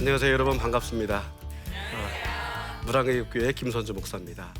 안녕하세요 여러분, 반갑습니다. 물안개교회 김선주 목사입니다.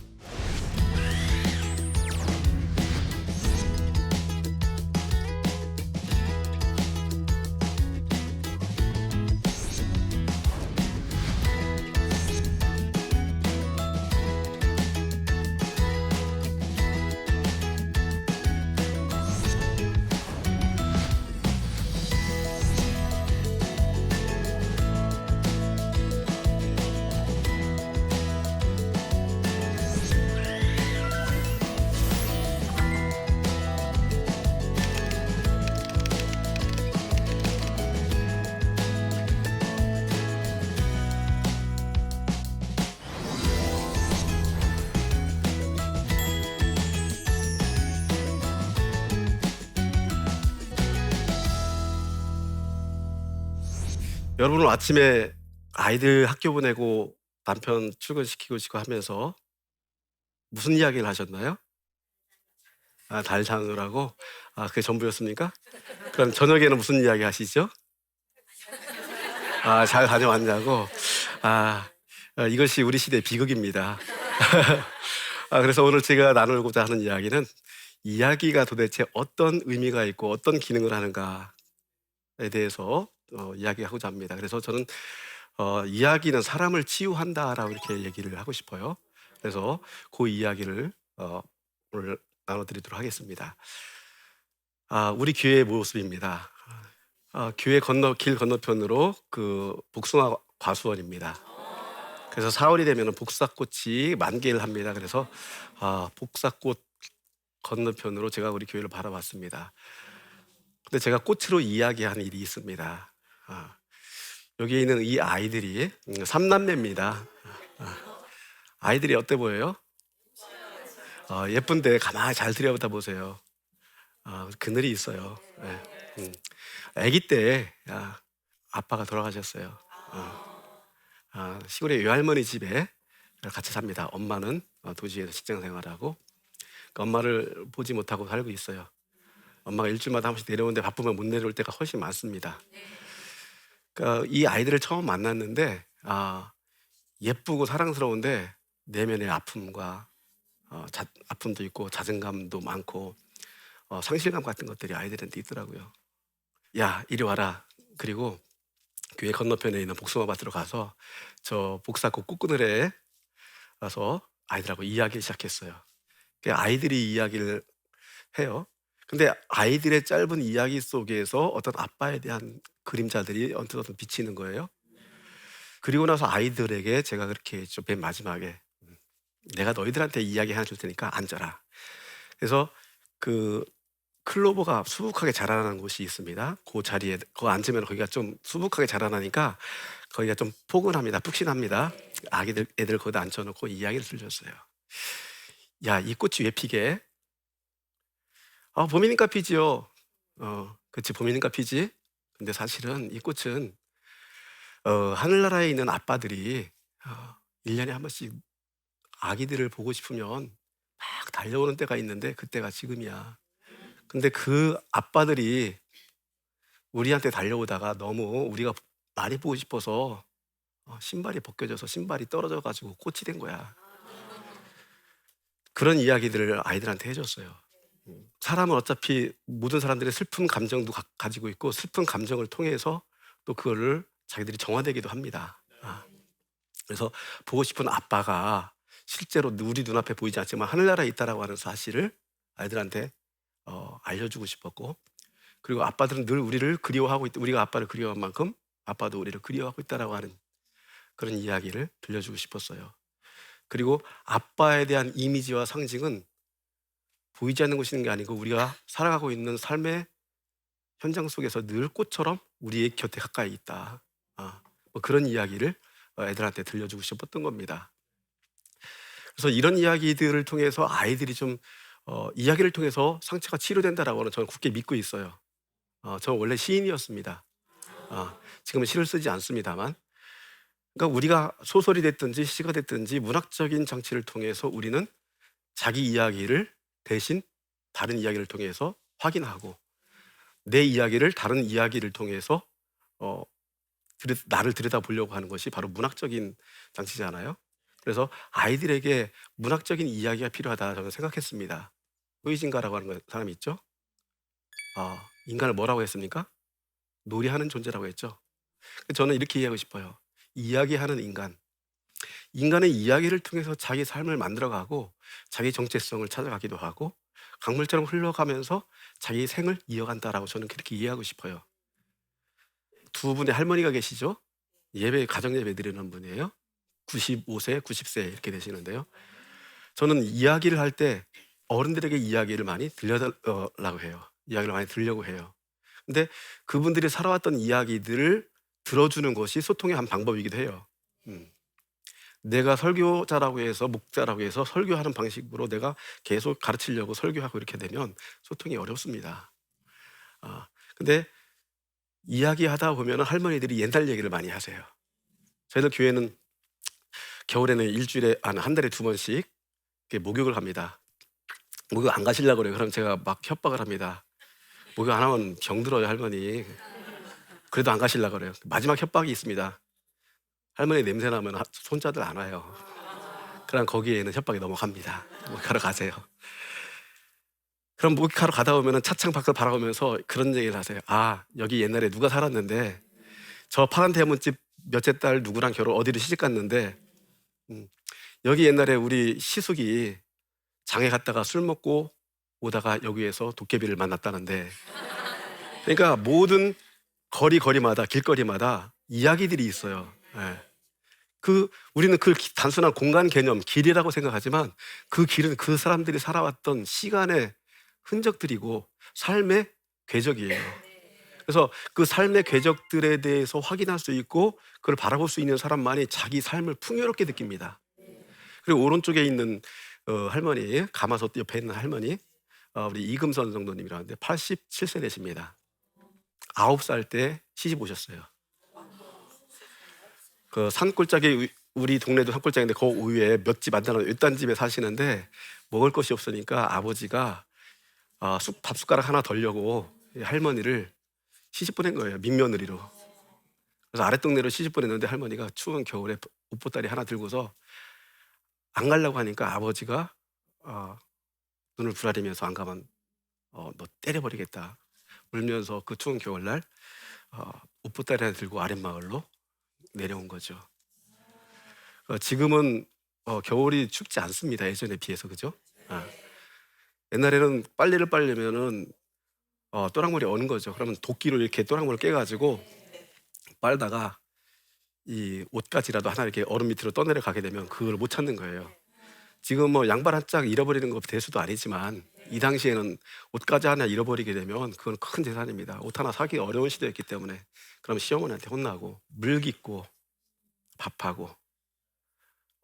여러분은 아침에 아이들 학교 보내고 남편 출근시키고 하면서 무슨 이야기를 하셨나요? 달 자느라고? 그게 전부였습니까? 그럼 저녁에는 무슨 이야기 하시죠? 잘 다녀왔냐고? 이것이 우리 시대의 비극입니다. 그래서 오늘 제가 나누고자 하는 이야기는 이야기가 도대체 어떤 의미가 있고 어떤 기능을 하는가에 대해서 이야기하고자 합니다. 그래서 저는 이야기는 사람을 치유한다라고 이렇게 얘기를 하고 싶어요. 그래서 그 이야기를 오늘 나눠드리도록 하겠습니다. 우리 교회의 모습입니다. 교회 길 건너편으로 그 복숭아 과수원입니다. 그래서 4월이 되면 복사꽃이 만개를 합니다. 그래서 복사꽃 건너편으로 제가 우리 교회를 바라봤습니다. 근데 제가 꽃으로 이야기하는 일이 있습니다. 여기 있는 이 아이들이 3남매입니다. 아이들이 어때 보여요? 예쁜데 가만히 잘 들여다 보세요. 그늘이 있어요. 네. 아기 때 아빠가 돌아가셨어요. 시골의 외할머니 집에 같이 삽니다. 엄마는 도시에서 직장 생활하고 엄마를 보지 못하고 살고 있어요. 엄마가 일주일마다 한 번씩 내려오는데 바쁘면 못 내려올 때가 훨씬 많습니다. 그러니까 이 아이들을 처음 만났는데 예쁘고 사랑스러운데 내면의 아픔과 아픔도 있고 자존감도 많고 상실감 같은 것들이 아이들한테 있더라고요. 야, 이리 와라. 그리고 교회 건너편에 있는 복숭아 밭으로 가서 저 복사꽃 꽃그늘에 가서 아이들하고 이야기를 시작했어요. 아이들이 이야기를 해요. 근데 아이들의 짧은 이야기 속에서 어떤 아빠에 대한 그림자들이 언뜻 비치는 거예요. 그리고 나서 아이들에게 제가 그렇게 했죠. 맨 마지막에 내가 너희들한테 이야기 하나 줄 테니까 앉아라. 그래서 그 클로버가 수북하게 자라나는 곳이 있습니다. 그 자리에 앉으면 거기가 좀 수북하게 자라나니까 거기가 좀 포근합니다. 푹신합니다. 애들 거기다 앉혀놓고 이야기를 들려줬어요. 야, 이 꽃이 왜 피게? 봄이니까 피지요. 그치, 봄이니까 피지. 근데 사실은 이 꽃은 하늘나라에 있는 아빠들이 1년에 한 번씩 아기들을 보고 싶으면 막 달려오는 때가 있는데 그때가 지금이야. 근데 그 아빠들이 우리한테 달려오다가 너무 우리가 많이 보고 싶어서 신발이 벗겨져서 신발이 떨어져가지고 꽃이 된 거야. 그런 이야기들을 아이들한테 해줬어요. 사람은 어차피 모든 사람들의 슬픈 감정도 가지고 있고 슬픈 감정을 통해서 또 그거를 자기들이 정화되기도 합니다. 그래서 보고 싶은 아빠가 실제로 우리 눈앞에 보이지 않지만 하늘나라에 있다라고 하는 사실을 아이들한테 알려주고 싶었고, 그리고 아빠들은 늘 우리를 그리워하고 있다. 우리가 아빠를 그리워한 만큼 아빠도 우리를 그리워하고 있다라고 하는 그런 이야기를 들려주고 싶었어요. 그리고 아빠에 대한 이미지와 상징은 보이지 않는 곳이 있는 게 아니고 우리가 살아가고 있는 삶의 현장 속에서 늘 꽃처럼 우리의 곁에 가까이 있다. 뭐 그런 이야기를 애들한테 들려주고 싶었던 겁니다. 그래서 이런 이야기들을 통해서 아이들이 좀 이야기를 통해서 상처가 치료된다라고는 저는 굳게 믿고 있어요. 저는 원래 시인이었습니다. 지금은 시를 쓰지 않습니다만, 그러니까 우리가 소설이 됐든지 시가 됐든지 문학적인 장치를 통해서 우리는 자기 이야기를 대신 다른 이야기를 통해서 확인하고 내 이야기를 다른 이야기를 통해서 나를 들여다보려고 하는 것이 바로 문학적인 장치잖아요. 그래서 아이들에게 문학적인 이야기가 필요하다 저는 생각했습니다. 후이진가라고 하는 사람이 있죠. 인간을 뭐라고 했습니까? 놀이하는 존재라고 했죠. 저는 이렇게 이해하고 싶어요. 이야기하는 인간. 인간은 이야기를 통해서 자기 삶을 만들어가고 자기 정체성을 찾아가기도 하고 강물처럼 흘러가면서 자기 생을 이어간다라고 저는 그렇게 이해하고 싶어요. 두 분의 할머니가 계시죠? 가정 예배 드리는 분이에요. 95세, 90세 이렇게 되시는데요. 저는 이야기를 할 때 어른들에게 이야기를 많이 들려달라고 해요. 이야기를 많이 들으려고 해요. 근데 그분들이 살아왔던 이야기들을 들어주는 것이 소통의 한 방법이기도 해요. 음. 내가 설교자라고 해서 목자라고 해서 설교하는 방식으로 내가 계속 가르치려고 설교하고 이렇게 되면 소통이 어렵습니다. 근데 이야기하다 보면 할머니들이 옛날 얘기를 많이 하세요. 저희들 교회는 겨울에는 일주일에 한 달에 2번씩 목욕을 합니다. 목욕 안 가시려고 그래요. 그럼 제가 막 협박을 합니다. 목욕 안 하면 병들어요, 할머니. 그래도 안 가시려고 그래요. 마지막 협박이 있습니다. 할머니 냄새 나면 손자들 안 와요. 그럼 거기에는 협박이 넘어갑니다. 목욕하러 가세요. 그럼 목욕하러 가다 보면 차창 밖을 바라보면서 그런 얘기를 하세요. 여기 옛날에 누가 살았는데 저 파란 대문집 몇째 딸 누구랑 어디로 시집 갔는데 여기 옛날에 우리 시숙이 장에 갔다가 술 먹고 오다가 여기에서 도깨비를 만났다는데, 그러니까 모든 거리마다 길거리마다 이야기들이 있어요. 우리는 그 단순한 공간 개념, 길이라고 생각하지만 그 길은 그 사람들이 살아왔던 시간의 흔적들이고 삶의 궤적이에요. 그래서 그 삶의 궤적들에 대해서 확인할 수 있고 그걸 바라볼 수 있는 사람만이 자기 삶을 풍요롭게 느낍니다. 그리고 오른쪽에 있는 할머니, 가마솥 옆에 있는 할머니, 우리 이금선 성도님이라는데 87세 되십니다. 9살 때 시집 오셨어요. 그 산골짜기, 우리 동네도 산골짜기인데 그 위에 몇 집 안 되는 외딴 집에 사시는데 먹을 것이 없으니까 아버지가 밥 숟가락 하나 덜려고 할머니를 시집 보낸 거예요. 민며느리로. 그래서 아랫동네로 시집 보냈는데 할머니가 추운 겨울에 옷보따리 하나 들고서 안 가려고 하니까 아버지가 눈을 부라리면서 안 가면 너 때려버리겠다 울면서 그 추운 겨울날 옷보따리 하나 들고 아랫마을로 내려온 거죠. 지금은 겨울이 춥지 않습니다. 예전에 비해서. 그죠? 옛날에는 빨래를 빨려면은 또랑물이 어는 거죠. 그러면 도끼로 이렇게 또랑물을 깨가지고 빨다가 이 옷가지라도 하나 이렇게 얼음 밑으로 떠내려 가게 되면 그걸 못 찾는 거예요. 지금 뭐 양말 한 짝 잃어버리는 거 대수도 아니지만 이 당시에는 옷가지 하나 잃어버리게 되면 그건 큰 재산입니다. 옷 하나 사기 어려운 시대였기 때문에 그럼 시어머니한테 혼나고 물 깃고 밥하고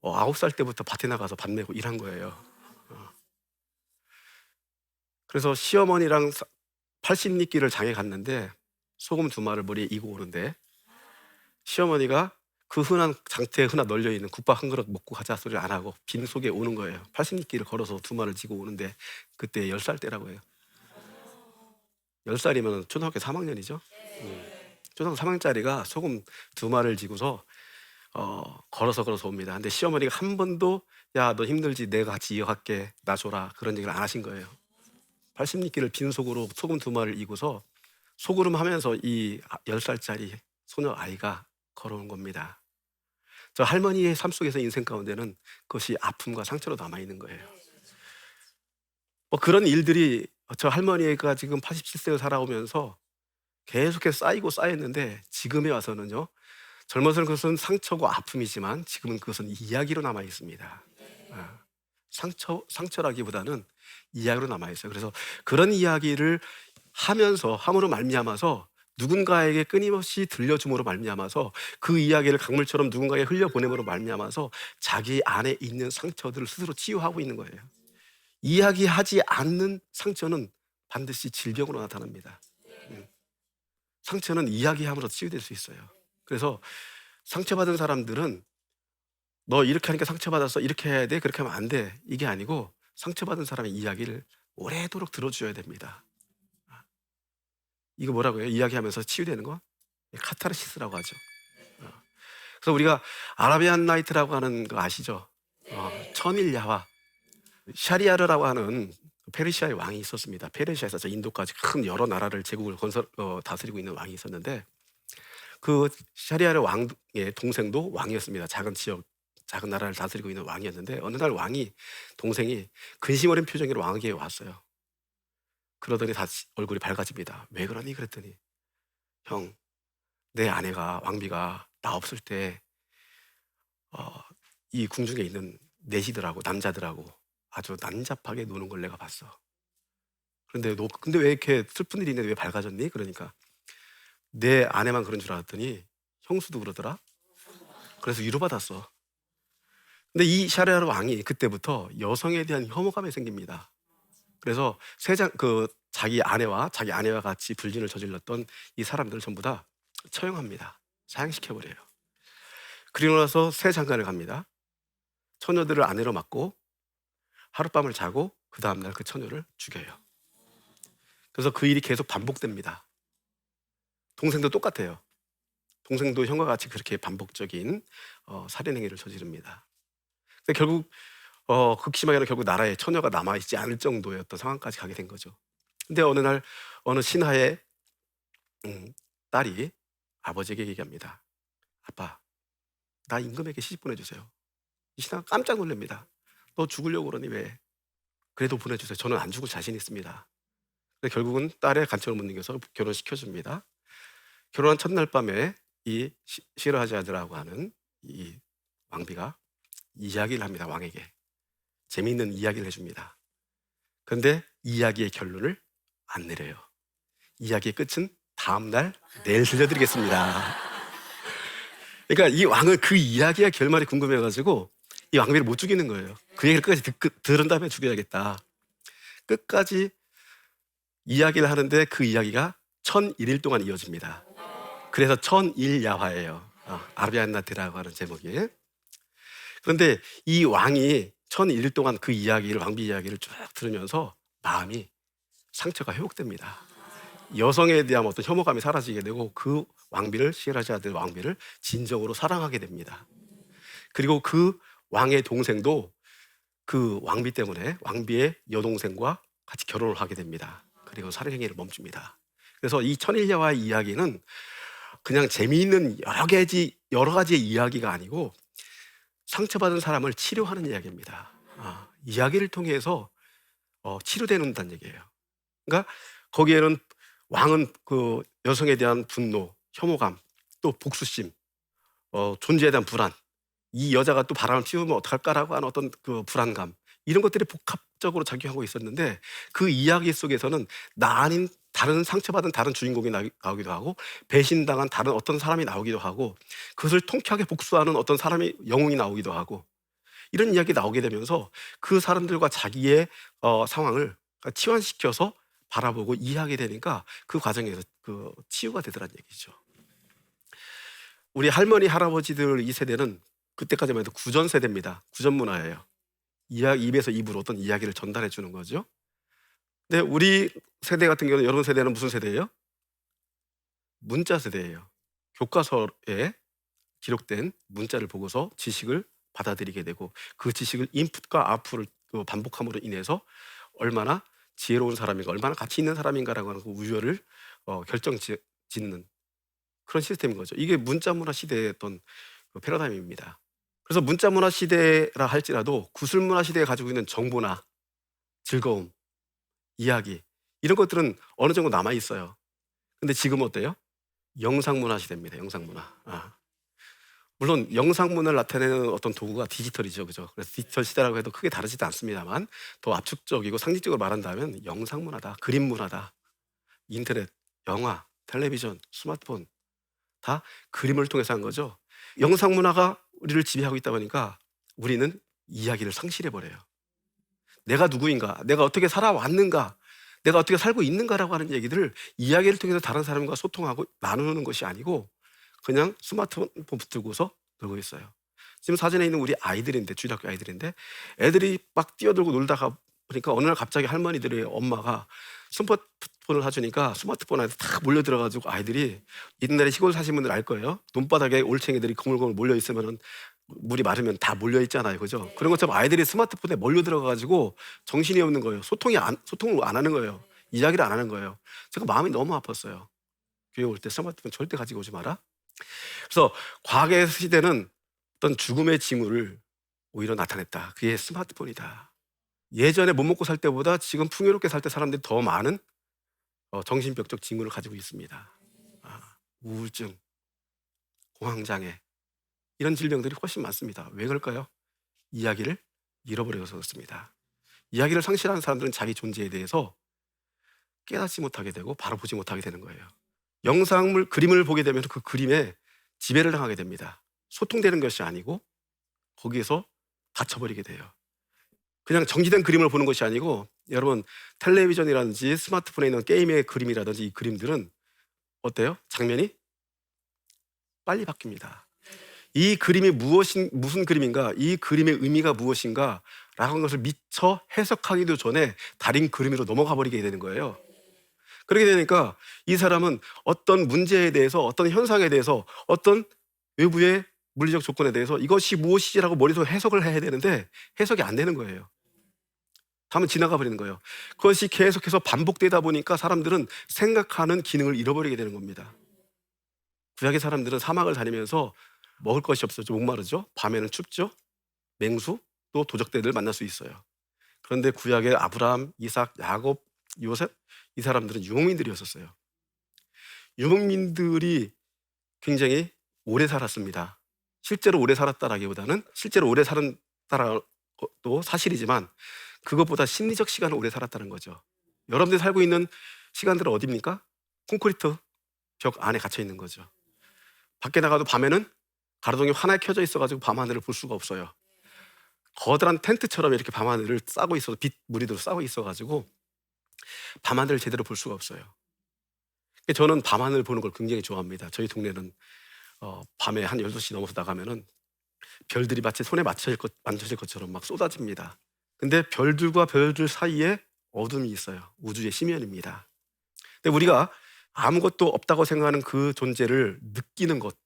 9살 때부터 밭에 나가서 밥 메고 일한 거예요. 그래서 시어머니랑 80리길을 장에 갔는데 소금 2마를 머리에 이고 오는데 시어머니가 그 흔한 장터에 흔한 널려있는 국밥 한 그릇 먹고 가자 소리를 안 하고 빈 속에 오는 거예요. 80리길을 걸어서 2마를 지고 오는데 그때 10살 때라고 해요. 10살이면 초등학교 3학년이죠. 초등학교 3학년짜리가 소금 2마를 지고서 걸어서 옵니다. 근데 시어머니가 한 번도 야, 너 힘들지 내가 같이 이어갈게 나 줘라 그런 얘기를 안 하신 거예요. 80리길을 빈 속으로 소금 2마를 이고서 소구름 하면서 이 10살짜리 소녀 아이가 걸어온 겁니다. 저 할머니의 삶 속에서 인생 가운데는 그것이 아픔과 상처로 남아있는 거예요. 그런 일들이 저 할머니가 지금 87세를 살아오면서 계속해서 쌓였는데 지금에 와서는요, 젊어서는 그것은 상처고 아픔이지만 지금은 그것은 이야기로 남아있습니다. 상처라기보다는 이야기로 남아있어요. 그래서 그런 이야기를 함으로 말미암아서 누군가에게 끊임없이 들려줌으로 말미암아서 그 이야기를 강물처럼 누군가에게 흘려보냄으로 말미암아서 자기 안에 있는 상처들을 스스로 치유하고 있는 거예요. 이야기하지 않는 상처는 반드시 질병으로 나타납니다. 상처는 이야기함으로 치유될 수 있어요. 그래서 상처받은 사람들은 너 이렇게 하니까 상처받아서 이렇게 해야 돼, 그렇게 하면 안 돼, 이게 아니고 상처받은 사람의 이야기를 오래도록 들어줘야 됩니다. 이거 뭐라고 해요? 이야기하면서 치유되는 거? 카타르시스라고 하죠. 그래서 우리가 아라비안 나이트라고 하는 거 아시죠? 천일 야화. 샤리아르라고 하는 페르시아의 왕이 있었습니다. 페르시아에서 저 인도까지 큰 여러 나라를 제국을 다스리고 있는 왕이 있었는데, 그 샤리아르 왕의 동생도 왕이었습니다. 작은 지역, 작은 나라를 다스리고 있는 왕이었는데, 어느 날 동생이 근심 어린 표정으로 왕에게 왔어요. 그러더니 다시 얼굴이 밝아집니다. 왜 그러니? 그랬더니, 형, 내 아내가 왕비가 나 없을 때 이 궁중에 있는 내시들하고 남자들하고 아주 난잡하게 노는 걸 내가 봤어. 그런데 너 근데 왜 이렇게 슬픈 일이 있는데 왜 밝아졌니? 그러니까 내 아내만 그런 줄 알았더니 형수도 그러더라. 그래서 위로받았어. 근데 이 샤르야르 왕이 그때부터 여성에 대한 혐오감이 생깁니다. 그래서 자기 아내와 같이 불륜을 저질렀던 이 사람들을 전부 다 처형합니다. 사형시켜버려요. 그리고 나서 새 장가를 갑니다. 처녀들을 아내로 맡고 하룻밤을 자고 그 다음날 그 처녀를 죽여요. 그래서 그 일이 계속 반복됩니다. 동생도 똑같아요. 동생도 형과 같이 그렇게 반복적인 살인 행위를 저지릅니다. 근데 결국 극심하게는 결국 나라에 처녀가 남아있지 않을 정도였던 상황까지 가게 된 거죠. 근데 어느 날 어느 신하의 딸이 아버지에게 얘기합니다. 아빠, 나 임금에게 시집 보내주세요. 이 신하가 깜짝 놀랍니다. 너 죽으려고 그러니 왜? 그래도 보내주세요. 저는 안 죽을 자신 있습니다. 근데 결국은 딸의 간청을 못 이겨서 결혼시켜줍니다. 결혼한 첫날 밤에 이 시르하자드라고 하는 이 왕비가 이야기를 합니다. 왕에게 재미있는 이야기를 해줍니다. 그런데 이야기의 결론을 안 내려요. 이야기의 끝은 다음날 내일 들려드리겠습니다. 그러니까 이 왕은 그 이야기의 결말이 궁금해가지고 이 왕비를 못 죽이는 거예요. 그 얘기를 끝까지 들은 다음에 죽여야겠다. 끝까지 이야기를 하는데 그 이야기가 1001일 동안 이어집니다. 그래서 1001야화예요. 아라비안 나트라고 하는 제목이. 그런데 이 왕이 1001일 동안 그 이야기를, 왕비 이야기를 쭉 들으면서 마음이 상처가 회복됩니다. 여성에 대한 어떤 혐오감이 사라지게 되고 그 왕비를, 시라자드 왕비를 진정으로 사랑하게 됩니다. 그리고 그 왕의 동생도 그 왕비 때문에 왕비의 여동생과 같이 결혼을 하게 됩니다. 그리고 살인 행위를 멈춥니다. 그래서 이 천일야화의 이야기는 그냥 재미있는 여러 가지의 이야기가 아니고 상처받은 사람을 치료하는 이야기입니다. 이야기를 통해서 치료되는다는 얘기예요. 그러니까 거기에는 왕은 그 여성에 대한 분노, 혐오감, 또 복수심, 존재에 대한 불안, 이 여자가 또 바람을 피우면 어떡할까라고 하는 어떤 그 불안감, 이런 것들이 복합적으로 작용하고 있었는데 그 이야기 속에서는 나 아닌 다른 상처받은 다른 주인공이 나오기도 하고 배신당한 다른 어떤 사람이 나오기도 하고 그것을 통쾌하게 복수하는 어떤 사람이 영웅이 나오기도 하고 이런 이야기 나오게 되면서 그 사람들과 자기의 상황을 치환시켜서 바라보고 이해하게 되니까 그 과정에서 그 치유가 되더란 얘기죠. 우리 할머니, 할아버지들 이 세대는 그때까지만 해도 구전 세대입니다. 구전 문화예요. 입에서 입으로 어떤 이야기를 전달해 주는 거죠. 근데 우리 세대 같은 경우는, 여러분 세대는 무슨 세대예요? 문자 세대예요. 교과서에 기록된 문자를 보고서 지식을 받아들이게 되고 그 지식을 인풋과 아웃풋을 반복함으로 인해서 얼마나 지혜로운 사람인가, 얼마나 가치 있는 사람인가라고 하는 그 우열을 결정짓는 그런 시스템인 거죠. 이게 문자 문화 시대의 어떤 그 패러다임입니다. 그래서 문자 문화 시대라 할지라도 구술 문화 시대에 가지고 있는 정보나 즐거움, 이야기, 이런 것들은 어느 정도 남아 있어요. 근데 지금 어때요? 영상 문화 시대입니다. 영상 문화. 물론 영상 문화를 나타내는 어떤 도구가 디지털이죠, 그죠? 그래서 디지털 시대라고 해도 크게 다르지도 않습니다만 더 압축적이고 상징적으로 말한다면 영상 문화다, 그림 문화다, 인터넷, 영화, 텔레비전, 스마트폰 다 그림을 통해서 한 거죠. 영상 문화가 우리를 지배하고 있다 보니까 우리는 이야기를 상실해 버려요. 내가 누구인가, 내가 어떻게 살아왔는가, 내가 어떻게 살고 있는가라고 하는 얘기들을 이야기를 통해서 다른 사람과 소통하고 나누는 것이 아니고 그냥 스마트폰 붙들고서 놀고 있어요. 지금 사진에 있는 우리 아이들인데, 중학교 아이들인데 애들이 막 뛰어들고 놀다가 그러니까 어느 날 갑자기 할머니들이 엄마가 스마트폰을 사주니까 스마트폰 안에 다 몰려 들어가지고 아이들이 옛날에 시골 사신 분들 알 거예요. 논바닥에 올챙이들이 거물거물 몰려 있으면은 물이 마르면 다 몰려 있잖아요, 그죠? 그런 것처럼 아이들이 스마트폰에 몰려 들어가가지고 정신이 없는 거예요. 소통을 안 하는 거예요. 이야기를 안 하는 거예요. 제가 마음이 너무 아팠어요. 교회 올 때 스마트폰 절대 가지고 오지 마라. 그래서 과거의 시대는 어떤 죽음의 징후를 오히려 나타냈다. 그게 스마트폰이다. 예전에 못 먹고 살 때보다 지금 풍요롭게 살 때 사람들이 더 많은 정신병적 징후를 가지고 있습니다. 우울증, 공황장애 이런 질병들이 훨씬 많습니다. 왜 그럴까요? 이야기를 잃어버려서 그렇습니다. 이야기를 상실하는 사람들은 자기 존재에 대해서 깨닫지 못하게 되고 바로 보지 못하게 되는 거예요. 영상물, 그림을 보게 되면 그 그림에 지배를 당하게 됩니다. 소통되는 것이 아니고 거기에서 갇혀버리게 돼요. 그냥 정지된 그림을 보는 것이 아니고 여러분 텔레비전이라든지 스마트폰에 있는 게임의 그림이라든지 이 그림들은 어때요? 장면이 빨리 바뀝니다. 이 그림이 무슨 그림인가, 이 그림의 의미가 무엇인가 라고 하는 것을 미처 해석하기도 전에 다른 그림으로 넘어가 버리게 되는 거예요. 그렇게 되니까 이 사람은 어떤 문제에 대해서, 어떤 현상에 대해서, 어떤 외부의 물리적 조건에 대해서 이것이 무엇이라고 머릿속에 해석을 해야 되는데 해석이 안 되는 거예요. 다음은 지나가 버리는 거예요. 그것이 계속해서 반복되다 보니까 사람들은 생각하는 기능을 잃어버리게 되는 겁니다. 구약의 사람들은 사막을 다니면서 먹을 것이 없어서 목마르죠. 밤에는 춥죠. 맹수, 또 도적들을 만날 수 있어요. 그런데 구약의 아브라함, 이삭, 야곱, 요셉 이 사람들은 유목민들이었었어요. 유목민들이 굉장히 오래 살았습니다. 실제로 오래 살았다라기보다는 실제로 오래 살았다는 것도 사실이지만 그것보다 심리적 시간을 오래 살았다는 거죠. 여러분들이 살고 있는 시간들은 어디입니까? 콘크리트 벽 안에 갇혀 있는 거죠. 밖에 나가도 밤에는 가로등이 환하게 켜져 있어가지고 밤하늘을 볼 수가 없어요. 거대한 텐트처럼 이렇게 밤하늘을 싸고 있어서 빛 무리들로 싸고 있어가지고 밤하늘을 제대로 볼 수가 없어요. 저는 밤하늘 보는 걸 굉장히 좋아합니다. 저희 동네는 밤에 한 12시 넘어서 나가면은 별들이 마치 손에 만져질 것처럼 막 쏟아집니다. 근데 별들과 별들 사이에 어둠이 있어요. 우주의 심연입니다. 근데 우리가 아무것도 없다고 생각하는 그 존재를 느끼는 것,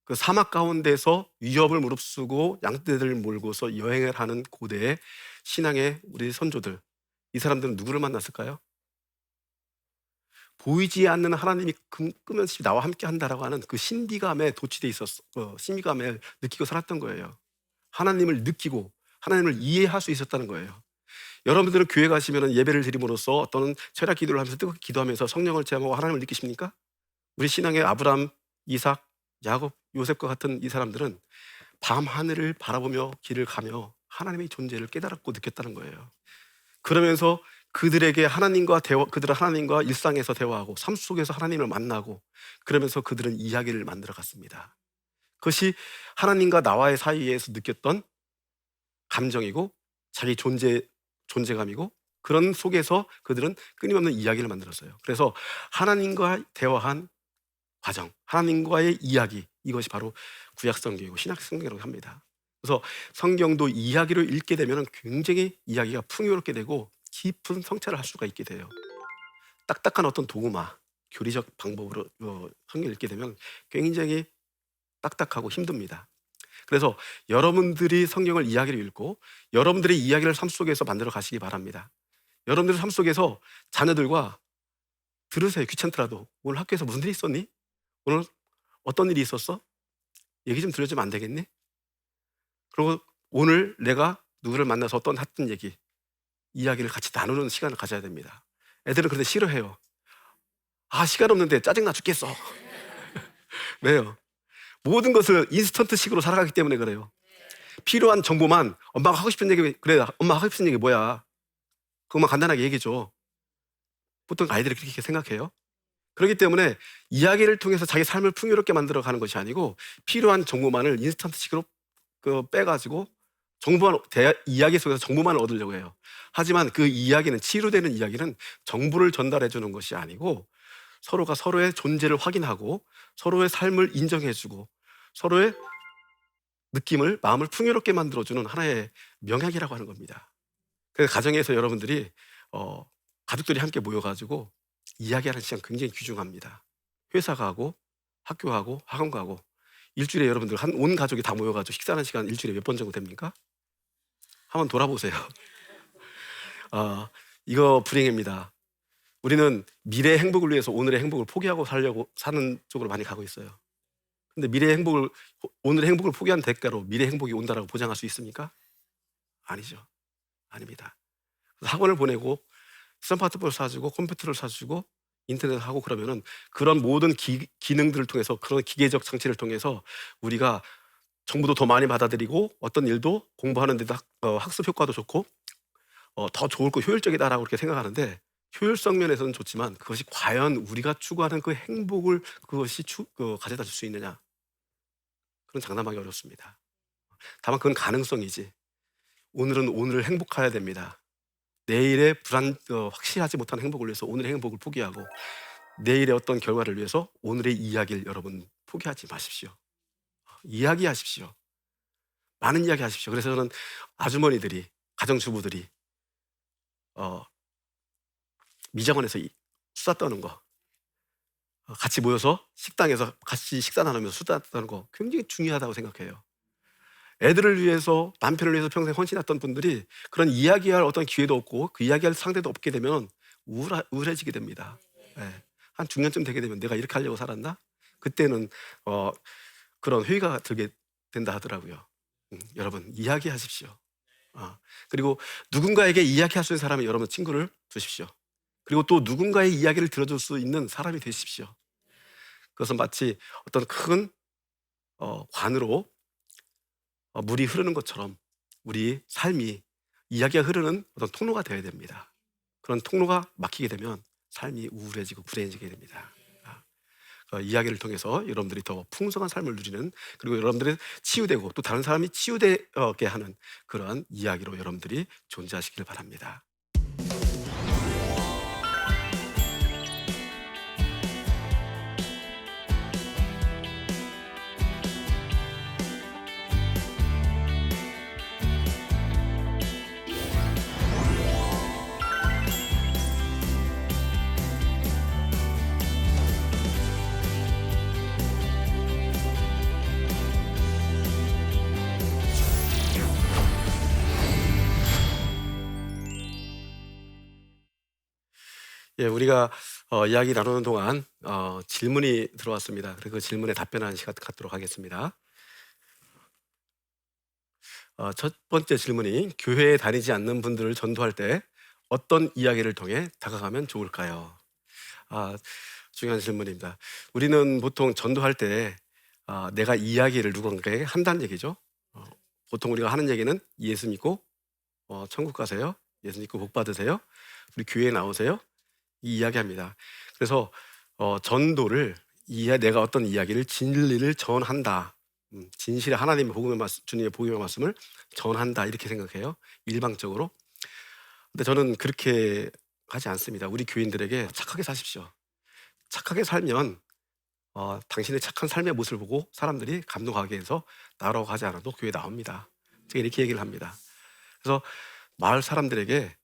그 사막 가운데서 위협을 무릅쓰고 양떼들을 몰고서 여행을 하는 고대의 신앙의 우리 선조들, 이 사람들은 누구를 만났을까요? 보이지 않는 하나님이 끊임없이 나와 함께 한다라고 하는 그 신비감에 도취돼 신비감을 느끼고 살았던 거예요. 하나님을 느끼고 하나님을 이해할 수 있었다는 거예요. 여러분들은 교회 가시면 예배를 드림으로써 어떤 철학 기도를 하면서 뜨겁게 기도하면서 성령을 체험하고 하나님을 느끼십니까? 우리 신앙의 아브라함, 이삭, 야곱, 요셉과 같은 이 사람들은 밤 하늘을 바라보며 길을 가며 하나님의 존재를 깨달았고 느꼈다는 거예요. 그러면서 그들은 하나님과 일상에서 대화하고 삶 속에서 하나님을 만나고 그러면서 그들은 이야기를 만들어 갔습니다. 그것이 하나님과 나와의 사이에서 느꼈던 감정이고 자기 존재감이고 그런 속에서 그들은 끊임없는 이야기를 만들었어요. 그래서 하나님과 대화한 과정, 하나님과의 이야기, 이것이 바로 구약성경이고 신약성경이라고 합니다. 그래서 성경도 이야기를 읽게 되면 굉장히 이야기가 풍요롭게 되고 깊은 성찰을 할 수가 있게 돼요. 딱딱한 어떤 도구마, 교리적 방법으로 성경을 읽게 되면 굉장히 딱딱하고 힘듭니다. 그래서 여러분들이 성경을 이야기를 읽고 여러분들의 이야기를 삶 속에서 만들어 가시기 바랍니다. 여러분들의 삶 속에서 자녀들과 들으세요. 귀찮더라도. 오늘 학교에서 무슨 일이 있었니? 오늘 어떤 일이 있었어? 얘기 좀 들려주면 안 되겠니? 그리고 오늘 내가 누구를 만나서 했던 얘기, 이야기를 같이 나누는 시간을 가져야 됩니다. 애들은 그런데 싫어해요. 시간 없는데 짜증나 죽겠어. 왜요? 모든 것을 인스턴트식으로 살아가기 때문에 그래요. 필요한 정보만 엄마가 하고 싶은 얘기, 그래, 엄마 하고 싶은 얘기 뭐야? 그것만 간단하게 얘기해줘. 보통 아이들이 그렇게 생각해요. 그렇기 때문에 이야기를 통해서 자기 삶을 풍요롭게 만들어가는 것이 아니고 필요한 정보만을 인스턴트식으로 빼가지고 이야기 속에서 정보만을 얻으려고 해요. 하지만 그 이야기는, 치유되는 이야기는 정보를 전달해 주는 것이 아니고 서로가 서로의 존재를 확인하고 서로의 삶을 인정해주고 서로의 느낌을, 마음을 풍요롭게 만들어주는 하나의 명약이라고 하는 겁니다. 그래서 가정에서 여러분들이 어, 가족들이 함께 모여가지고 이야기하는 시간 굉장히 귀중합니다. 회사 가고 학교 가고 학원 가고 일주일에 여러분들 한 온 가족이 다 모여가지고 식사하는 시간 일주일에 몇 번 정도 됩니까? 한번 돌아보세요. 아, 이거 불행입니다. 우리는 미래의 행복을 위해서 오늘의 행복을 포기하고 살려고 사는 쪽으로 많이 가고 있어요. 근데 미래의 행복을 오늘의 행복을 포기한 대가로 미래의 행복이 온다라고 보장할 수 있습니까? 아니죠. 아닙니다. 그래서 학원을 보내고 스마트폰을 사주고 컴퓨터를 사주고 인터넷을 하고 그러면은 그런 모든 기능들을 통해서 그런 기계적 장치를 통해서 우리가 정보도 더 많이 받아들이고 어떤 일도 공부하는 데도 학습 효과도 좋고 더 좋을 거 효율적이다라고 그렇게 생각하는데 효율성 면에서는 좋지만 그것이 과연 우리가 추구하는 그 행복을 그것이 가져다 줄 수 있느냐? 그건 장담하기 어렵습니다. 다만 그건 가능성이지. 오늘은 오늘을 행복해야 됩니다. 내일의 확실하지 못한 행복을 위해서 오늘의 행복을 포기하고 내일의 어떤 결과를 위해서 오늘의 이야기를 여러분 포기하지 마십시오. 이야기하십시오. 많은 이야기하십시오. 그래서 저는 아주머니들이 가정주부들이 미장원에서 수다 떠는 거 같이 모여서 식당에서 같이 식사 나누면서 수다 떠는 거 굉장히 중요하다고 생각해요. 애들을 위해서 남편을 위해서 평생 헌신했던 분들이 그런 이야기할 어떤 기회도 없고 그 이야기할 상대도 없게 되면 우울해지게 됩니다. 예. 한 중년쯤 되게 되면 내가 이렇게 하려고 살았나? 그때는 그런 회의가 들게 된다 하더라고요. 여러분 이야기하십시오. 그리고 누군가에게 이야기할 수 있는 사람이 여러분 친구를 두십시오. 그리고 또 누군가의 이야기를 들어줄 수 있는 사람이 되십시오. 그것은 마치 어떤 큰 관으로 물이 흐르는 것처럼 우리 삶이 이야기가 흐르는 어떤 통로가 되어야 됩니다. 그런 통로가 막히게 되면 삶이 우울해지고 불행해지게 됩니다. 이야기를 통해서 여러분들이 더 풍성한 삶을 누리는 그리고 여러분들이 치유되고 또 다른 사람이 치유되게 하는 그런 이야기로 여러분들이 존재하시길 바랍니다. 예, 우리가 이야기 나누는 동안 질문이 들어왔습니다. 그래서 그 질문에 답변하는 시간 갖도록 하겠습니다. 첫 번째 질문이 교회에 다니지 않는 분들을 전도할 때 어떤 이야기를 통해 다가가면 좋을까요? 중요한 질문입니다. 우리는 보통 전도할 때 내가 이야기를 누군가에게 한다는 얘기죠. 보통 우리가 하는 얘기는 예수 믿고 천국 가세요. 예수 믿고 복 받으세요. 우리 교회에 나오세요. 이 이야기합니다. 그래서 전도를 내가 어떤 이야기를 진리를 전한다. 진실의 하나님의 복음의 말씀, 주님의 복음의 말씀을 전한다 이렇게 생각해요. 일방적으로. 근데 저는 그렇게 하지 않습니다. 우리 교인들에게 착하게 사십시오. 착하게 살면 당신의 착한 삶의 모습을 보고 사람들이 감동하게 해서 나라고 하지 않아도 교회에 나옵니다. 제가 이렇게 얘기를 합니다. 그래서 마을 사람들에게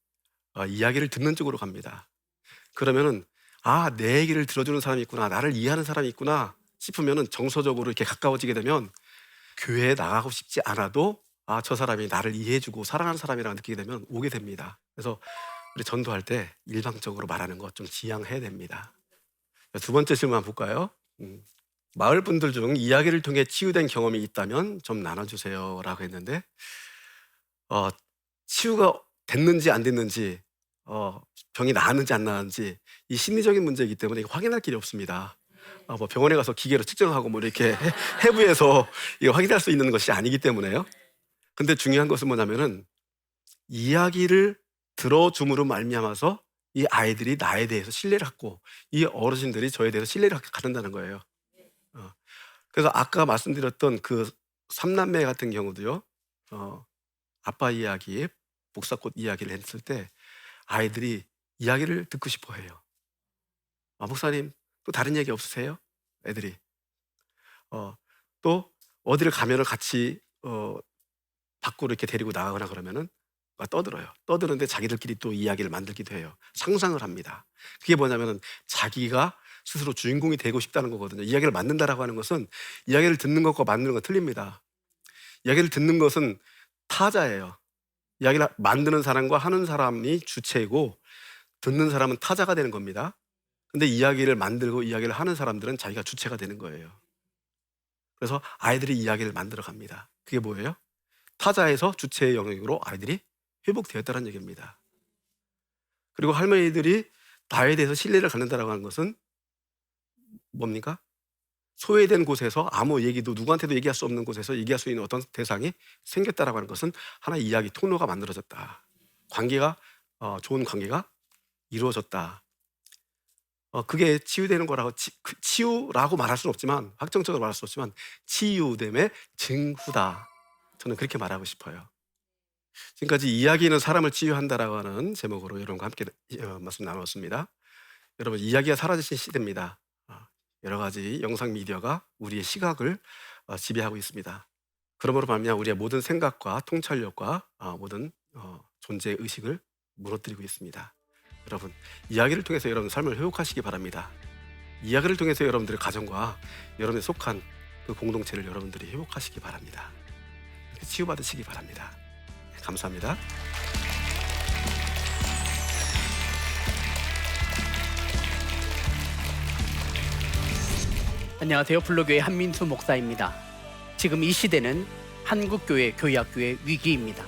이야기를 듣는 쪽으로 갑니다. 그러면은 내 얘기를 들어주는 사람이 있구나, 나를 이해하는 사람이 있구나 싶으면은 정서적으로 이렇게 가까워지게 되면 교회에 나가고 싶지 않아도 저 사람이 나를 이해해주고 사랑하는 사람이라고 느끼게 되면 오게 됩니다. 그래서 우리 전도할 때 일방적으로 말하는 것 좀 지양해야 됩니다. 두 번째 질문 한번 볼까요? 마을 분들 중 이야기를 통해 치유된 경험이 있다면 좀 나눠주세요 라고 했는데 치유가 됐는지 안 됐는지 병이 나았는지 안 나았는지 이 심리적인 문제이기 때문에 확인할 길이 없습니다. 뭐 병원에 가서 기계로 측정하고 뭐 이렇게 해부해서 이거 확인할 수 있는 것이 아니기 때문에요. 근데 중요한 것은 뭐냐면은 이야기를 들어줌으로 말미암아서 이 아이들이 나에 대해서 신뢰를 갖고 이 어르신들이 저에 대해서 신뢰를 갖는다는 거예요. 그래서 아까 말씀드렸던 그 삼남매 같은 경우도요. 아빠 이야기, 복사꽃 이야기를 했을 때 아이들이 이야기를 듣고 싶어 해요. 목사님, 또 다른 얘기 없으세요? 애들이. 또 어디를 가면은 같이 밖으로 이렇게 데리고 나가거나 그러면은 떠들어요. 떠드는데 자기들끼리 또 이야기를 만들기도 해요. 상상을 합니다. 그게 뭐냐면은 자기가 스스로 주인공이 되고 싶다는 거거든요. 이야기를 만든다라고 하는 것은 이야기를 듣는 것과 만드는 건 틀립니다. 이야기를 듣는 것은 타자예요. 이야기를 만드는 사람과 하는 사람이 주체이고 듣는 사람은 타자가 되는 겁니다. 근데 이야기를 만들고 이야기를 하는 사람들은 자기가 주체가 되는 거예요. 그래서 아이들이 이야기를 만들어 갑니다. 그게 뭐예요? 타자에서 주체의 영역으로 아이들이 회복되었다는 얘기입니다. 그리고 할머니들이 나에 대해서 신뢰를 갖는다라고 하는 것은 뭡니까? 소외된 곳에서 아무 얘기도 누구한테도 얘기할 수 없는 곳에서 얘기할 수 있는 어떤 대상이 생겼다라고 하는 것은 하나의 이야기 통로가 만들어졌다. 관계가 좋은 관계가 이루어졌다. 그게 치유되는 거라고 치유라고 말할 수는 없지만 확정적으로 말할 수 없지만 치유됨의 증후다. 저는 그렇게 말하고 싶어요. 지금까지 이야기는 사람을 치유한다라고 하는 제목으로 여러분과 함께 말씀 나눴습니다. 여러분 이야기가 사라지신 시대입니다. 여러 가지 영상 미디어가 우리의 시각을 지배하고 있습니다. 그러므로 말미암아 우리의 모든 생각과 통찰력과 모든 존재 의식을 무너뜨리고 있습니다. 여러분 이야기를 통해서 여러분 삶을 회복하시기 바랍니다. 이야기를 통해서 여러분들의 가정과 여러분에 속한 그 공동체를 여러분들이 회복하시기 바랍니다. 치유받으시기 바랍니다. 감사합니다. 안녕하세요. 불로교의 한민수 목사입니다. 지금 이 시대는 한국교회 교회학교의 위기입니다.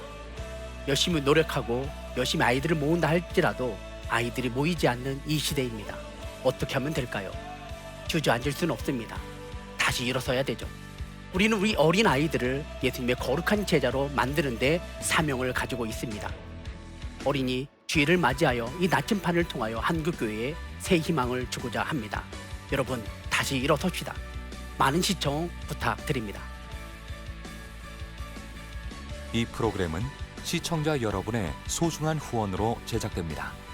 열심히 노력하고 열심히 아이들을 모은다 할지라도 아이들이 모이지 않는 이 시대입니다. 어떻게 하면 될까요? 주저앉을 수는 없습니다. 다시 일어서야 되죠. 우리는 우리 어린 아이들을 예수님의 거룩한 제자로 만드는 데 사명을 가지고 있습니다. 어린이 주일을 맞이하여 이 나침판을 통하여 한국교회에 새 희망을 주고자 합니다. 여러분 다시 일어섭시다. 많은 시청 부탁드립니다. 이 프로그램은 시청자 여러분의 소중한 후원으로 제작됩니다.